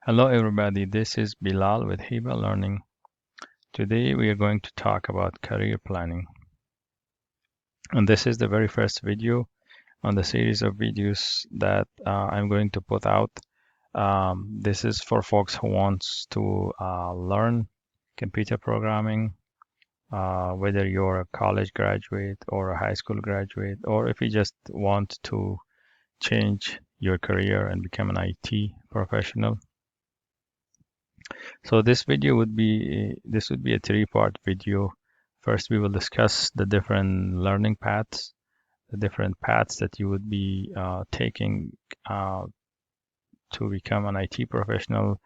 Hello everybody, this is Bilal with Hiba Learning. Today we are going to talk about career planning. And this is the very first video on the series of videos that I'm going to put out. This is for folks who wants to learn computer programming, whether you're a college graduate or a high school graduate, or if you just want to change your career and become an IT professional. So this would be a three-part video. First, we will discuss the different learning paths, the different paths that you would be taking to become an IT professional,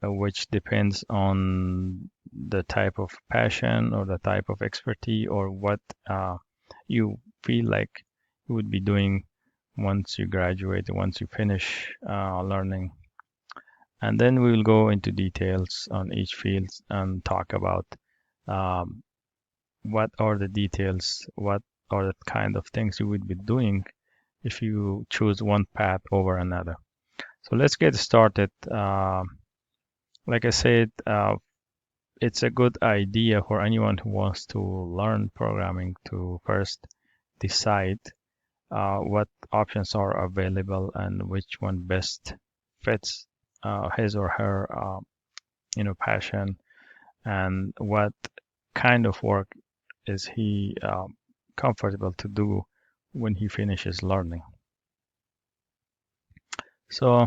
which depends on the type of passion or the type of expertise or what you feel like you would be doing once you graduate, once you finish learning. And then we will go into details on each field and talk about um, what are the details, what are the kind of things you would be doing if you choose one path over another. So let's get started. Like I said, it's a good idea for anyone who wants to learn programming to first decide what options are available and which one best fits his or her passion, and what kind of work is he comfortable to do when he finishes learning. So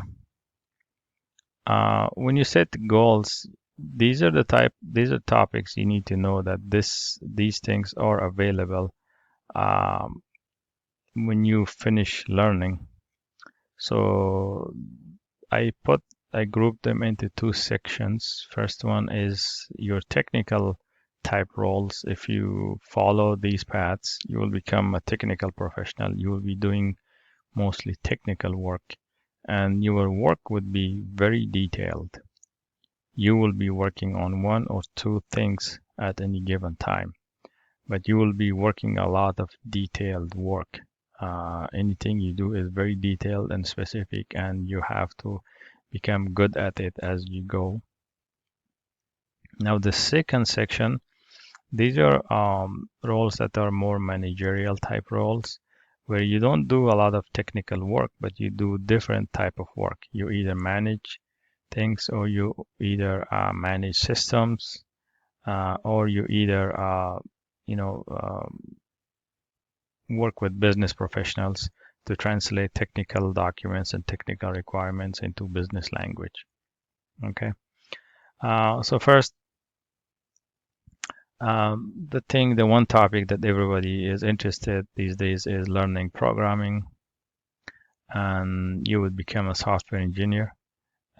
when you set goals, these are topics you need to know that these things are available um, when you finish learning. So I grouped them into two sections. First one is your technical type roles. If you follow these paths, you will become a technical professional. You will be doing mostly technical work, and your work would be very detailed. You will be working on one or two things at any given time, but you will be working a lot of detailed work. Anything you do is very detailed and specific, and you have to become good at it as you go. Now, the second section, these are roles that are more managerial type roles, where you don't do a lot of technical work, but you do different type of work. You either manage things, or you either manage systems, or you either you know work with business professionals to translate technical documents and technical requirements into business language. Okay. So first, the one topic that everybody is interested these days is learning programming, and you would become a software engineer.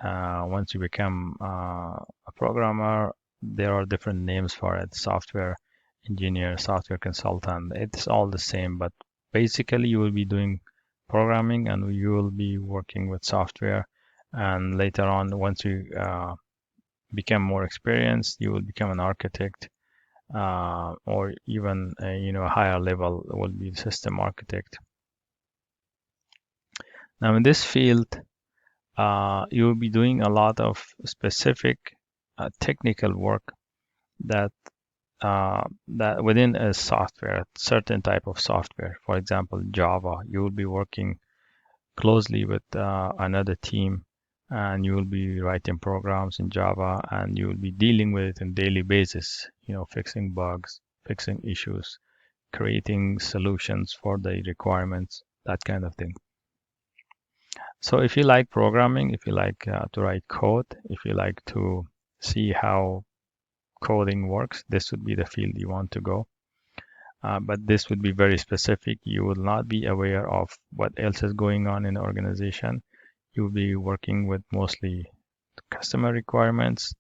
Once you become a programmer, there are different names for it: software engineer, software consultant. It's all the same, but basically you will be doing programming and you will be working with software. And later on, once you become more experienced, you will become an architect, or even a higher level will be system architect. Now in this field, you will be doing a lot of specific technical work that within a software, certain type of software. For example, Java, you will be working closely with another team, and you will be writing programs in Java, and you will be dealing with it on a daily basis, fixing bugs, fixing issues, creating solutions for the requirements, that kind of thing. So if you like programming, if you like to write code, if you like to see how coding works, this would be the field you want to go. But this would be very specific. You will not be aware of what else is going on in the organization. You will be working with mostly customer requirements,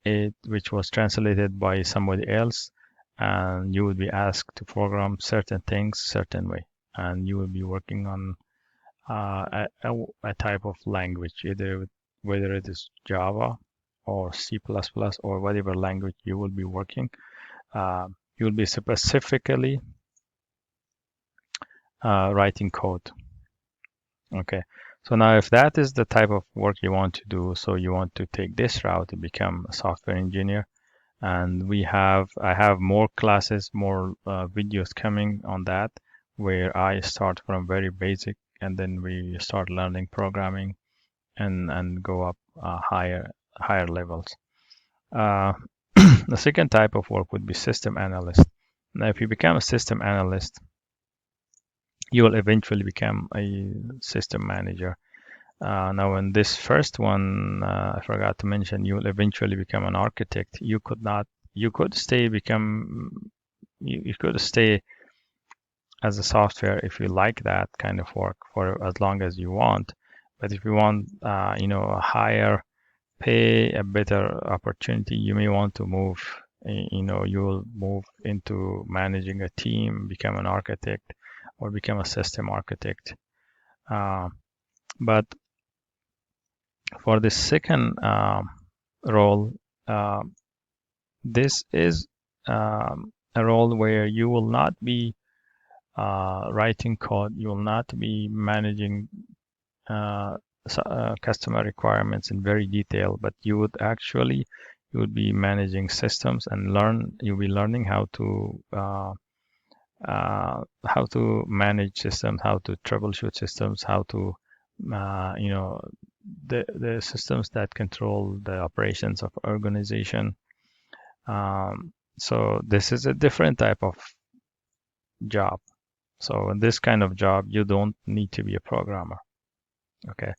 which was translated by somebody else, and you will be asked to program certain things certain way, and you will be working on a type of language, whether it is Java or C++ or whatever language you will be working. You will be specifically writing code. Okay, So now if that is the type of work you want to do, so you want to take this route to become a software engineer, and I have more classes, more videos coming on that, where I start from very basic and then we start learning programming and go up higher levels. The second type of work would be system analyst. Now, if you become a system analyst, you will eventually become a system manager. Now, in this first one, I forgot to mention, you will eventually become an architect. You could stay as a software if you like that kind of work for as long as you want. But if you want, a higher pay, a better opportunity, you may want to move. You'll move into managing a team, become an architect, or become a system architect. But for the second role, this is a role where you will not be writing code, you will not be managing customer requirements in very detail, but you would be managing systems and you'll be learning how to manage systems, how to troubleshoot systems, how to the systems that control the operations of organization. So this is a different type of job. So in this kind of job, you don't need to be a programmer. Okay.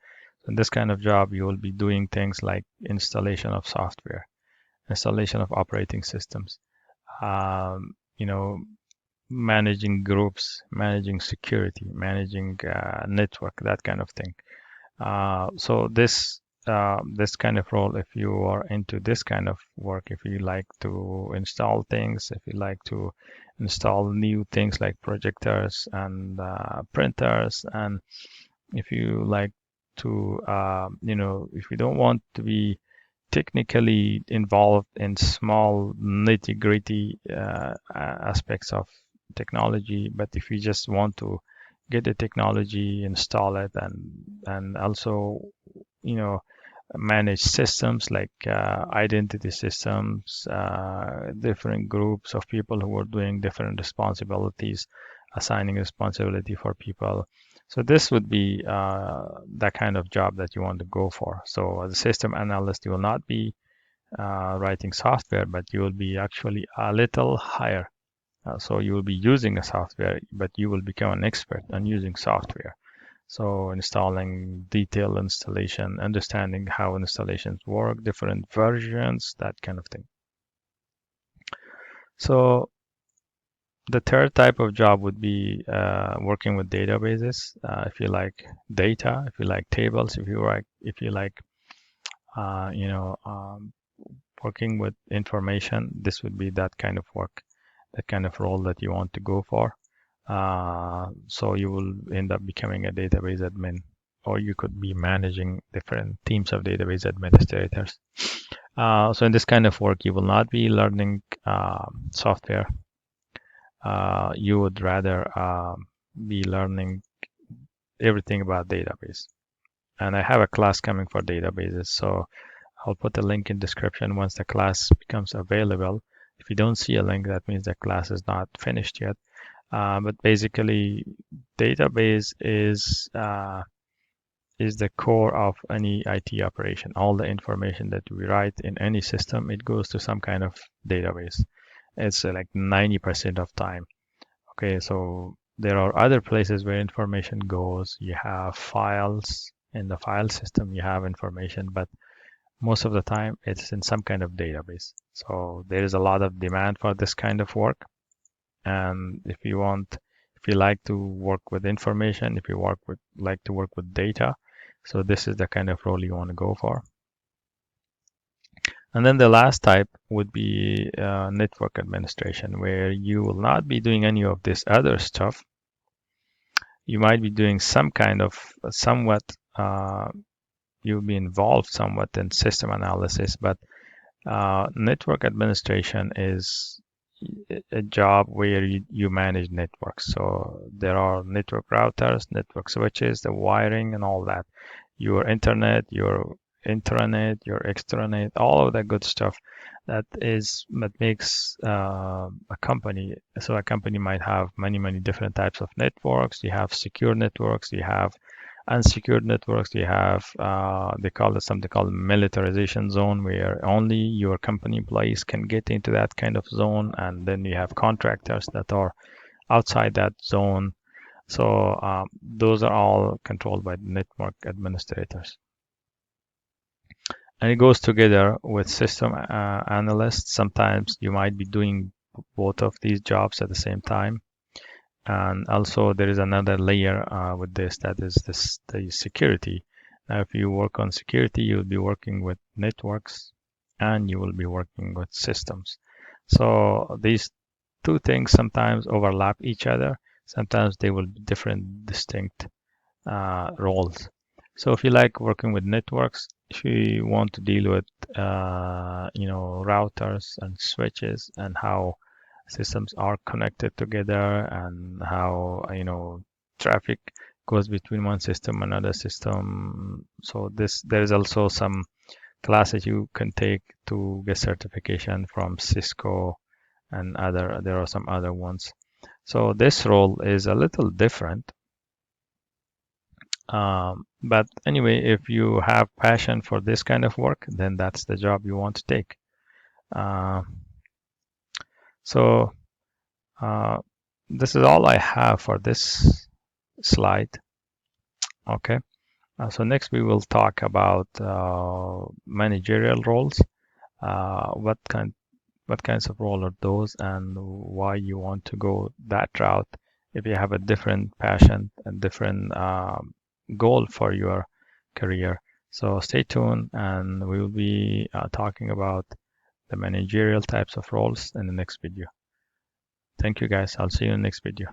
In this kind of job, you will be doing things like installation of software, installation of operating systems, um, you know, managing groups, managing security, managing network, that kind of thing. So this kind of role, if you are into this kind of work, if you like to install things, if you like to install new things like projectors and printers, and if you like to, if you don't want to be technically involved in small nitty-gritty aspects of technology, but if you just want to get the technology, install it, and also, manage systems like identity systems, different groups of people who are doing different responsibilities, assigning responsibility for people. So this would be that kind of job that you want to go for. So as a system analyst, you will not be writing software, but you will be actually a little higher. So you will be using a software, but you will become an expert on using software. So installing detailed installation, understanding how installations work, different versions, that kind of thing. So the third type of job would be working with databases. If you like data, if you like tables, if you like, working with information, this would be that kind of work, that kind of role that you want to go for. So you will end up becoming a database admin, or you could be managing different teams of database administrators. So in this kind of work, you will not be learning software. You would rather be learning everything about database. And I have a class coming for databases, so I'll put the link in description once the class becomes available. If you don't see a link, that means the class is not finished yet. But basically, database is the core of any IT operation. All the information that we write in any system, it goes to some kind of database. It's like 90% of time. Okay, so there are other places where information goes. You have files in the file system, you have information, but most of the time it's in some kind of database. So there is a lot of demand for this kind of work. And if you like to work with information, if you like to work with data, so this is the kind of role you want to go for. And then the last type would be network administration, where you will not be doing any of this other stuff. You might be doing some kind of you'll be involved somewhat in system analysis, but network administration is a job where you manage networks. So there are network routers, network switches, the wiring, and all that. Your internet, your intranet, your extranet, all of that good stuff. That makes a company. So a company might have many different types of networks. You have secure networks. You have unsecured networks. You have they call it something called militarization zone, where only your company employees can get into that kind of zone, and then you have contractors that are outside that zone. So those are all controlled by network administrators. And it goes together with system analysts. Sometimes you might be doing both of these jobs at the same time. And also there is another layer with this, that is the security. Now, if you work on security, you'll be working with networks and you will be working with systems. So these two things sometimes overlap each other. Sometimes they will be different, distinct roles. So if you like working with networks, if you want to deal with routers and switches and how systems are connected together and how traffic goes between one system and another system. So there is also some classes you can take to get certification from Cisco and there are some other ones. So this role is a little different. But anyway, if you have passion for this kind of work, then that's the job you want to take. Uh, so this is all I have for this slide. Okay. So next we will talk about managerial roles. What kinds of role are those, and why you want to go that route if you have a different passion and different goal for your career. So stay tuned, and we will be talking about the managerial types of roles in the next video. Thank you guys. I'll see you in the next video.